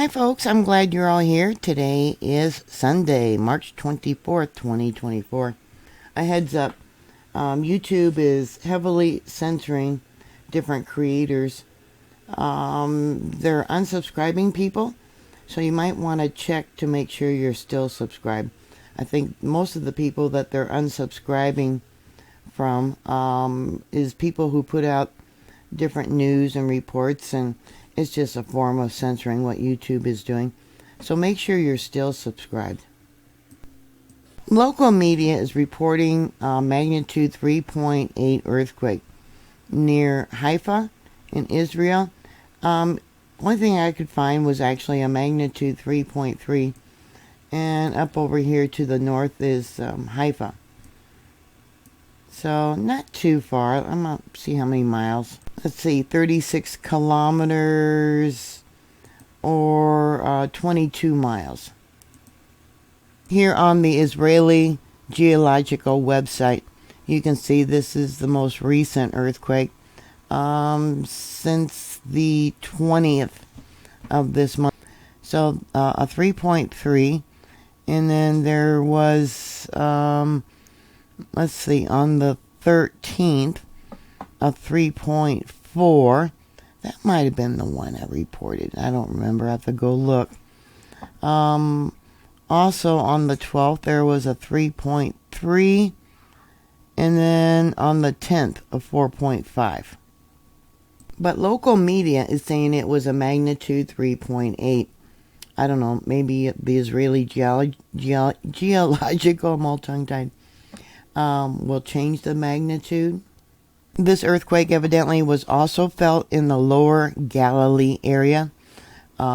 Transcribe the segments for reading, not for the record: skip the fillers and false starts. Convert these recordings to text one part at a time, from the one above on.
Hi folks, I'm glad you're all here. Today is Sunday, March 24th, 2024. A heads up, YouTube is heavily censoring different creators. They're unsubscribing people, so you might want to check to make sure you're still subscribed. I think most of the people that they're unsubscribing from is people who put out different news and reports, and it's just a form of censoring what YouTube is doing. So make sure you're still subscribed. Local media is reporting magnitude 3.8 earthquake near Haifa in Israel. One thing I could find was actually a magnitude 3.3, and up over here to the north is Haifa. So not too far. I'm going to see how many miles. Let's see, 36 kilometers or 22 miles. Here on the Israeli Geological website, you can see this is the most recent earthquake since the 20th of this month. So a 3.3, and then there was, let's see, on the 13th, a 3.4. That might have been the one I reported. I don't remember. I have to go look. Also on the 12th, there was a 3.3. And then on the 10th, a 4.5. But local media is saying it was a magnitude 3.8. I don't know. Maybe the Israeli Geological, I'm all tongue-tied, will change the magnitude. This earthquake evidently was also felt in the lower Galilee area.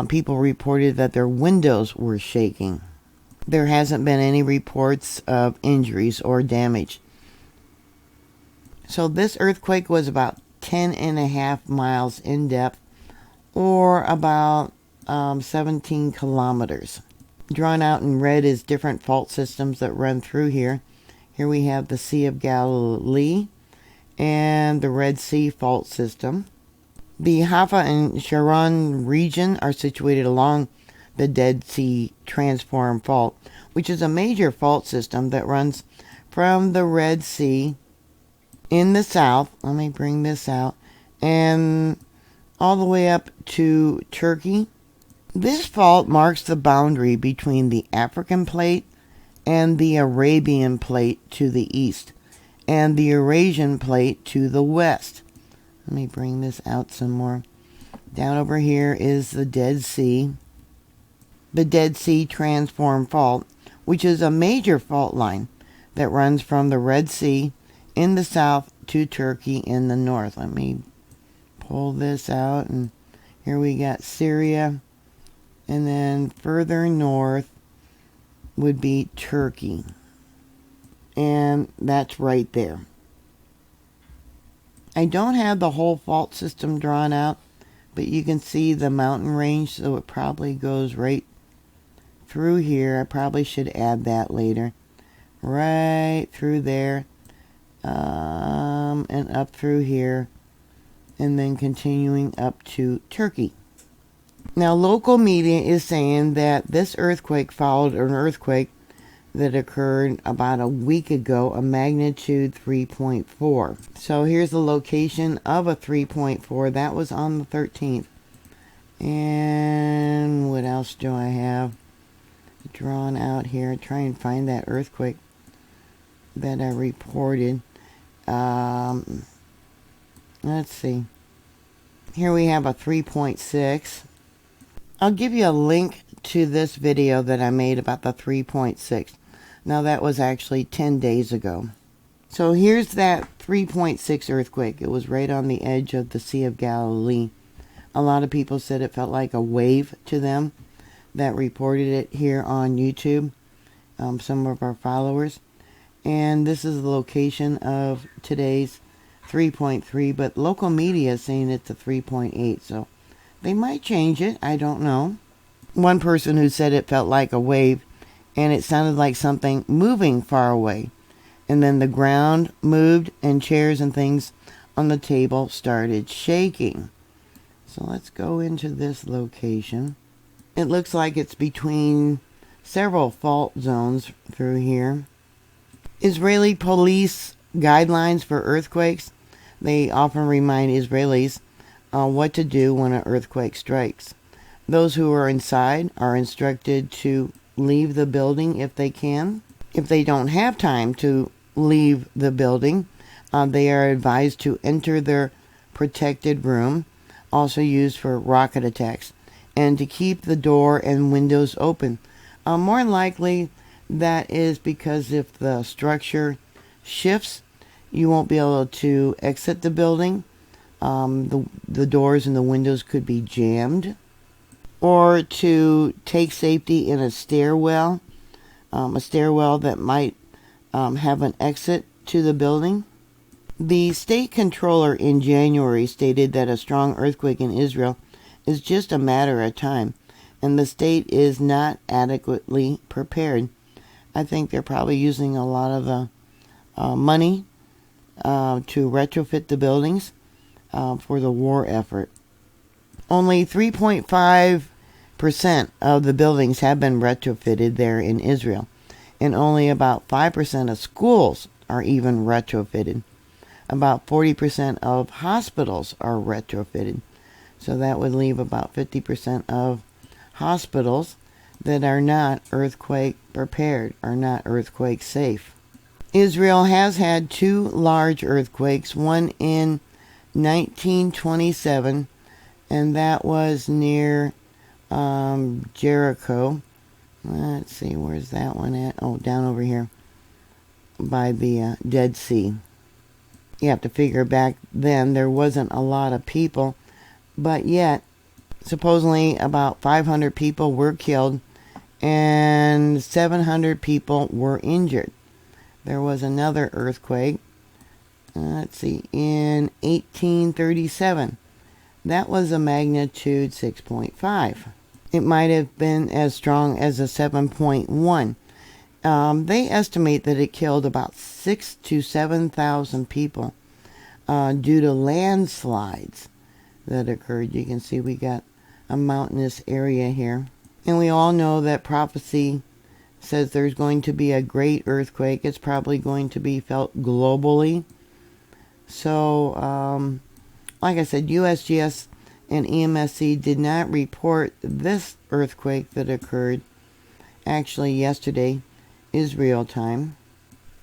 People reported that their windows were shaking. There hasn't been any reports of injuries or damage. So this earthquake was about 10.5 miles in depth, or about 17 kilometers. Drawn out in red is different fault systems that run through here. Here we have the Sea of Galilee and the Red Sea fault system. The Haifa and Sharon region are situated along the Dead Sea Transform Fault, which is a major fault system that runs from the Red Sea in the south, let me bring this out, and all the way up to Turkey. This fault marks the boundary between the African plate and the Arabian plate to the east, and the Eurasian plate to the west. Let me bring this out some more. Down over here is the Dead Sea. The Dead Sea Transform Fault, which is a major fault line that runs from the Red Sea in the south to Turkey in the north. Let me pull this out, and here we got Syria, and then further north would be Turkey. And that's right there. I don't have the whole fault system drawn out, but you can see the mountain range, so it probably goes right through here. I probably should add that later. Right through there, and up through here, and then continuing up to Turkey. Now, local media is saying that this earthquake followed an earthquake that occurred about a week ago, a magnitude 3.4. So here's the location of a 3.4. That was on the 13th. And what else do I have drawn out here? Try and find that earthquake that I reported. Let's see. Here we have a 3.6. I'll give you a link to this video that I made about the 3.6. Now that was actually 10 days ago. So here's that 3.6 earthquake. It was right on the edge of the Sea of Galilee. A lot of people said it felt like a wave to them that reported it here on YouTube. Some of our followers. And this is the location of today's 3.3, but local media is saying it's a 3.8, so they might change it. I don't know. One person who said it felt like a wave, and it sounded like something moving far away. And then the ground moved, and chairs and things on the table started shaking. So let's go into this location. It looks like it's between several fault zones through here. Israeli police guidelines for earthquakes. They often remind Israelis what to do when an earthquake strikes. Those who are inside are instructed to leave the building if they can. If they don't have time to leave the building, they are advised to enter their protected room, also used for rocket attacks, and to keep the door and windows open. More likely, that is because if the structure shifts, you won't be able to exit the building. The doors and the windows could be jammed. Or to take safety in a stairwell that might have an exit to the building. The state controller in January stated that a strong earthquake in Israel is just a matter of time, and the state is not adequately prepared. I think they're probably using a lot of the money to retrofit the buildings for the war effort. Only 3.5% of the buildings have been retrofitted there in Israel, and only about 5% of schools are even retrofitted. About 40% of hospitals are retrofitted. So that would leave about 50% of hospitals that are not earthquake prepared, are not earthquake safe. Israel has had 2 large earthquakes, one in 1927, and that was near Jericho. Let's see, where's that one at? Oh, down over here by the Dead Sea. You have to figure back then there wasn't a lot of people, but yet supposedly about 500 people were killed and 700 people were injured. There was another earthquake, let's see, in 1837. That was a magnitude 6.5. It might have been as strong as a 7.1. They estimate that it killed about 6,000 to 7,000 people due to landslides that occurred. You can see we got a mountainous area here. And we all know that prophecy says there's going to be a great earthquake. It's probably going to be felt globally. So, like I said, USGS and EMSC did not report this earthquake that occurred actually yesterday, Israel time.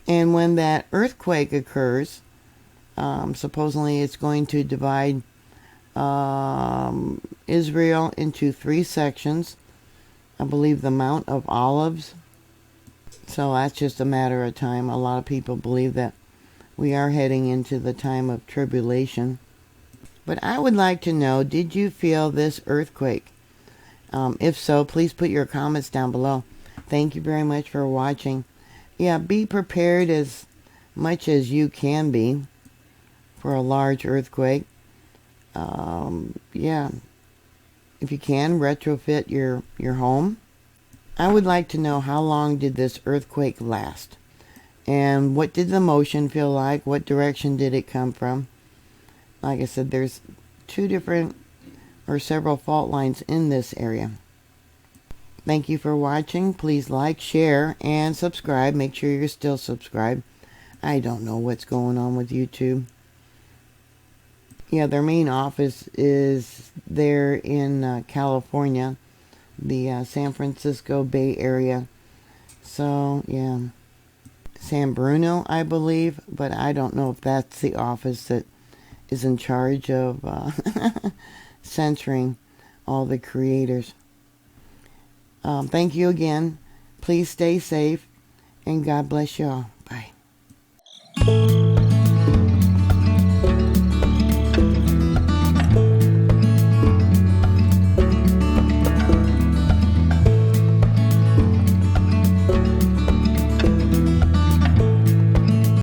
And when that earthquake occurs, supposedly it's going to divide Israel into 3 sections. I believe the Mount of Olives. So that's just a matter of time. A lot of people believe that we are heading into the time of tribulation. But I would like to know, did you feel this earthquake? If so, please put your comments down below. Thank you very much for watching. Yeah, be prepared as much as you can be for a large earthquake. Yeah, if you can, retrofit your home. I would like to know, how long did this earthquake last? And what did the motion feel like? What direction did it come from? Like I said, there's 2 different or several fault lines in this area. Thank you for watching. Please like, share, and subscribe. Make sure you're still subscribed. I don't know what's going on with YouTube. Yeah, their main office is there in California, the San Francisco Bay Area. So, yeah, San Bruno, I believe, but I don't know if that's the office that is in charge of censoring all the creators. Thank you again. Please stay safe, and God bless you all. Bye.